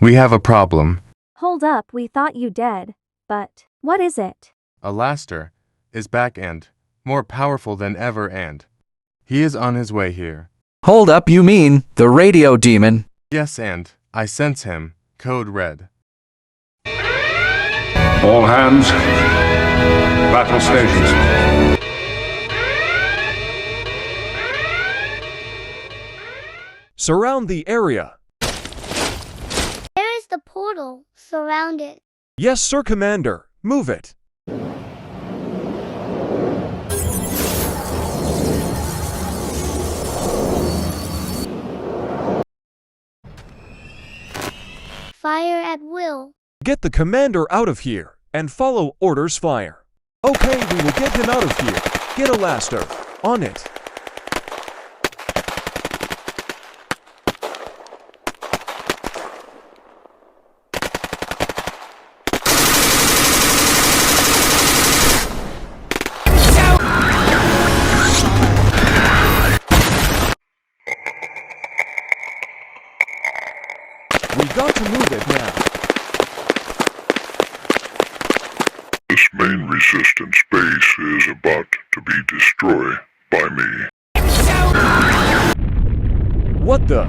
We have a problem. Hold up, we thought you dead. But what is it? Alastor is back and more powerful than ever, and he is on his way here. Hold up, you mean the radio demon? Yes, and I sense him. Code Red. All hands, battle stations. Surround the area. There is the portal. Surround it. Yes, Sir Commander. Move it. Fire at will. Get the commander out of here and follow orders fire. Okay, we will get him out of here. Get Alastor. On it. We got to move it now. This main resistance base is about to be destroyed by me. What the?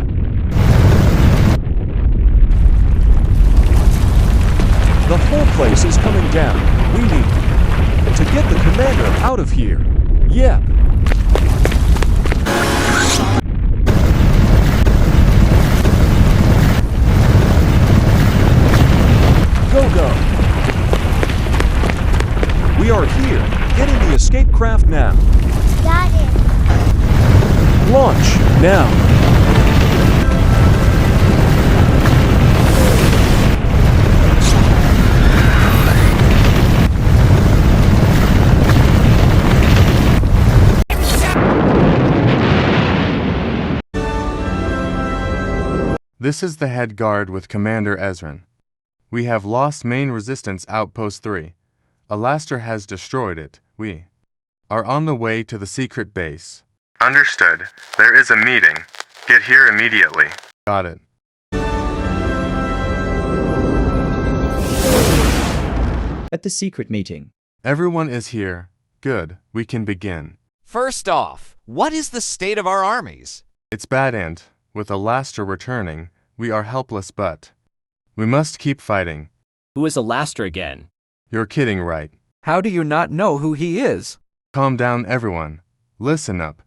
The whole place is coming down. We need to get the commander out of here. Yep. Go. We are here, getting the escape craft now. Got it. Launch, now. This is the head guard with Commander Ezran. We have lost main resistance outpost 3. Alastor has destroyed it. We are on the way to the secret base. Understood. There is a meeting. Get here immediately. Got it. At the secret meeting. Everyone is here. Good. We can begin. First off, what is the state of our armies? It's bad, and with Alastor returning, we are helpless, but we must keep fighting. Who is Alastor again? You're kidding, right? How do you not know who he is? Calm down, everyone. Listen up.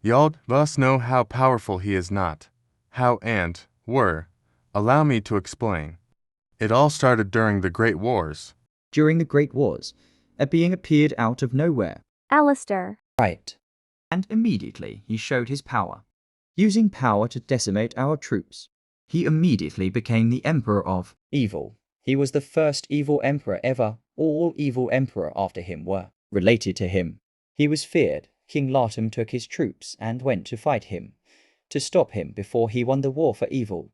Y'all must know how powerful he is, not how and were. Allow me to explain. It all started during the Great Wars. During the Great Wars, a being appeared out of nowhere. Alistair. Right. And immediately he showed his power. Using power to decimate our troops, he immediately became the Emperor of Evil. He was the first evil emperor ever. All evil emperor after him were related to him. He was feared. King Latum took his troops and went to fight him, to stop him before he won the war for evil.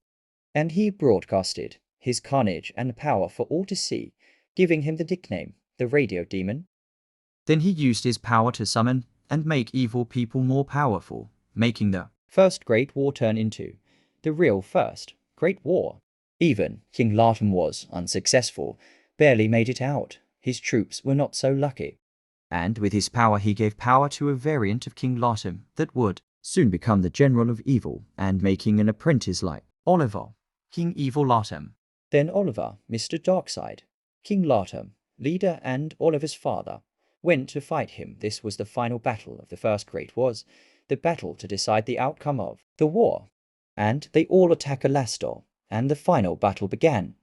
And he broadcasted his carnage and power for all to see, giving him the nickname, the Radio Demon. Then he used his power to summon and make evil people more powerful, making the First Great War turn into the real First Great War. Even King Latum was unsuccessful, barely made it out. His troops were not so lucky. And with his power he gave power to a variant of King Latum that would soon become the general of evil and making an apprentice like Oliver, King Evil Latum. Then Oliver, Mr. Darkside, King Latum, leader and Oliver's father, went to fight him. This was the final battle of the First Great Wars, the battle to decide the outcome of the war. And they all attack Alastor, and the final battle began.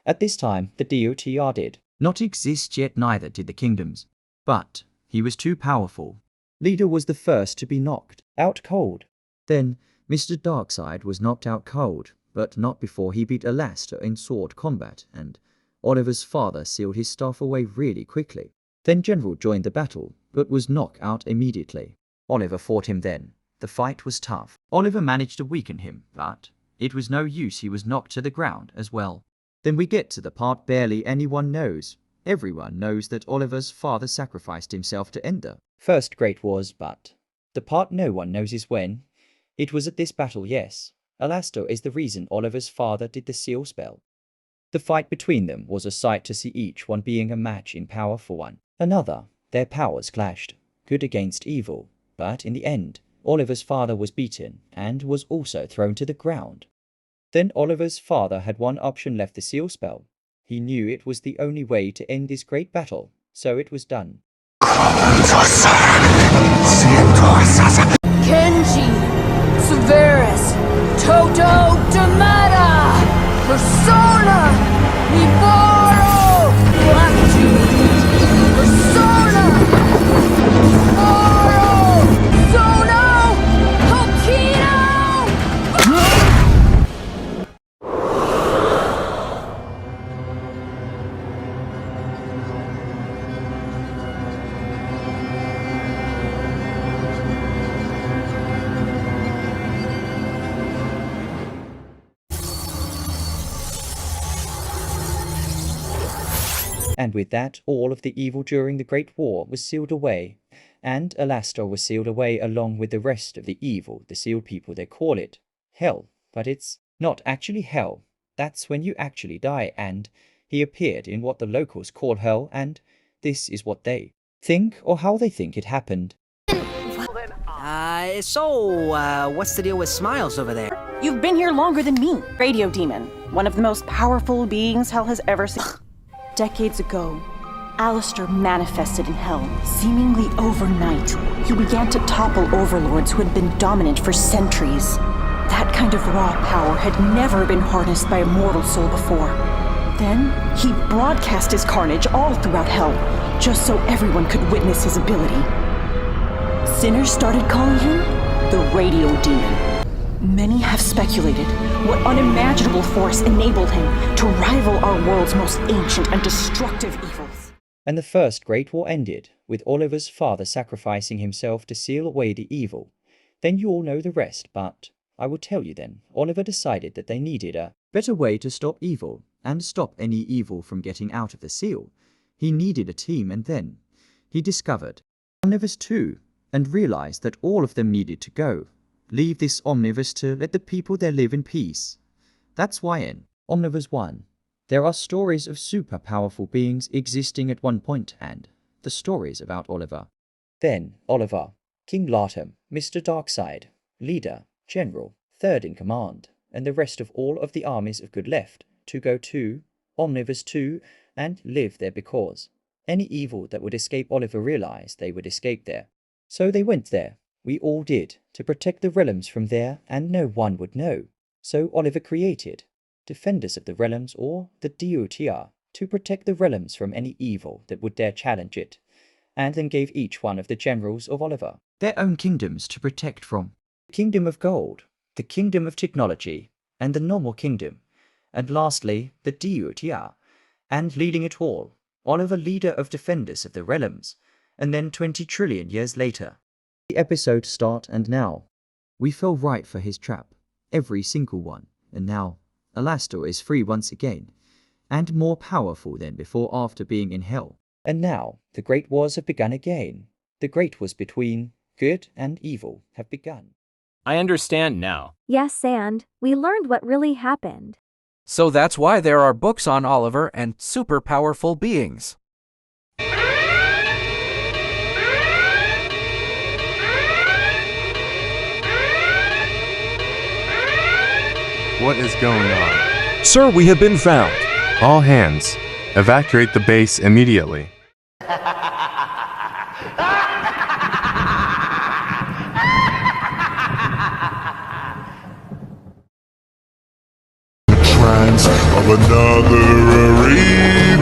At this time, the DOTR did not exist yet, neither did the kingdoms. But he was too powerful. Leader was the first to be knocked out cold. Then Mr. Darkside was knocked out cold, but not before he beat Alastor in sword combat, and Oliver's father sealed his staff away really quickly. Then General joined the battle, but was knocked out immediately. Oliver fought him then. The fight was tough. Oliver managed to weaken him, but it was no use, he was knocked to the ground as well. Then we get to the part barely anyone knows. Everyone knows that Oliver's father sacrificed himself to end the First Great Wars, but the part no one knows is when. It was at this battle, yes. Alastor is the reason Oliver's father did the seal spell. The fight between them was a sight to see, each one being a match in power for one another. Their powers clashed, good against evil, but in the end, Oliver's father was beaten and was also thrown to the ground. Then Oliver's father had one option left: the seal spell. He knew it was the only way to end this great battle, so it was done. Kenji, Severus, Toto Demata, Persona, Miboro, Blackjuice, Persona, Miboro, Zono, Hokino! And with that, all of the evil during the Great War was sealed away, and Alastor was sealed away along with the rest of the evil. The sealed people, they call it hell, but it's not actually hell. That's when you actually die, and he appeared in what the locals call hell, and this is what they think, or how they think it happened. What's the deal with Smiles over there? You've been here longer than me. Radio Demon, one of the most powerful beings Hell has ever seen. Decades ago, Alistair manifested in Hell. Seemingly overnight, he began to topple overlords who had been dominant for centuries. That kind of raw power had never been harnessed by a mortal soul before. Then, he broadcast his carnage all throughout Hell, just so everyone could witness his ability. Sinners started calling him the Radio Demon. Many have speculated what unimaginable force enabled him to rival our world's most ancient and destructive evils. And the First Great War ended, with Oliver's father sacrificing himself to seal away the evil. Then you all know the rest, but I will tell you then. Oliver decided that they needed a better way to stop evil, and stop any evil from getting out of the seal. He needed a team, and then he discovered Omnivus 2, and realized that all of them needed to go. Leave this Omnivus to let the people there live in peace. That's why in Omnivus 1, there are stories of super powerful beings existing at one point, and the stories about Oliver. Then Oliver, King Latham, Mr. Darkseid, leader, general, third in command, and the rest of all of the armies of good left to go to Omnivus 2 and live there, because any evil that would escape Oliver realized they would escape there. So they went there. We all did, to protect the realms from there, and no one would know. So Oliver created Defenders of the Realms, or the DOTR, to protect the realms from any evil that would dare challenge it, and then gave each one of the generals of Oliver their own kingdoms to protect from. The Kingdom of Gold, the Kingdom of Technology, and the Normal Kingdom, and lastly, the DOTR, and leading it all, Oliver, leader of Defenders of the Realms, and then 20 trillion years later. The episode start, and now we fell right for his trap, every single one, and now Alastor is free once again, and more powerful than before after being in Hell. And now the Great Wars have begun again. The Great Wars between good and evil have begun. I understand now. Yes, and we learned what really happened. So that's why there are books on Oliver and super powerful beings. What is going on? Sir, we have been found. All hands, evacuate the base immediately. Trance of another arena.